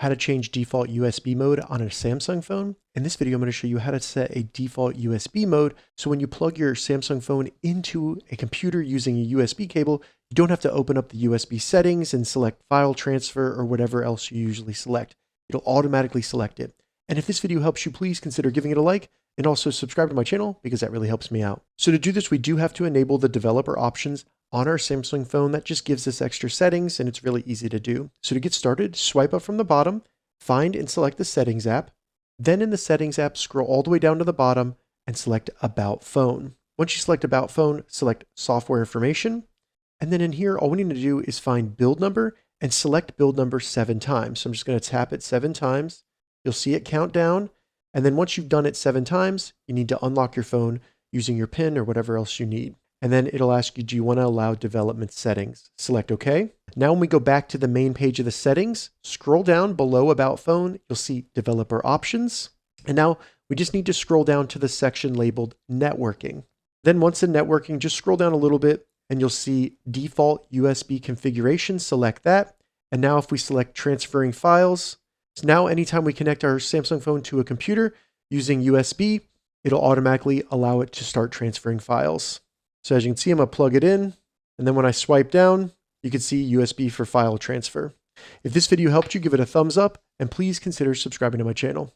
how to change default USB mode on a Samsung phone. In this video, I'm going to show you how to set a default USB mode. So when you plug your Samsung phone into a computer using a USB cable, you don't have to open up the USB settings and select file transfer or whatever else you usually select. It'll automatically select it. And if this video helps you, please consider giving it a like and also subscribe to my channel because that really helps me out. So to do this, we do have to enable the developer options on our Samsung phone. That just gives us extra settings and it's really easy to do. So to get started, swipe up from the bottom, find and select the settings app. Then in the settings app, scroll all the way down to the bottom and select About Phone. Once you select About Phone, select Software Information. And then in here, all we need to do is find build number and select build number 7 times. So I'm just going to tap it 7 times. You'll see it count down. And then once you've done it 7 times, you need to unlock your phone using your PIN or whatever else you need. And then it'll ask you, do you want to allow development settings? Select OK. Now when we go back to the main page of the settings, scroll down below About Phone, you'll see Developer Options. And now we just need to scroll down to the section labeled Networking. Then once in Networking, just scroll down a little bit and you'll see Default USB Configuration. Select that. And now if we select Transferring Files, so now anytime we connect our Samsung phone to a computer using USB, it'll automatically allow it to start transferring files. So as you can see, I'm going to plug it in. And then when I swipe down, you can see USB for file transfer. If this video helped you, give it a thumbs up and please consider subscribing to my channel.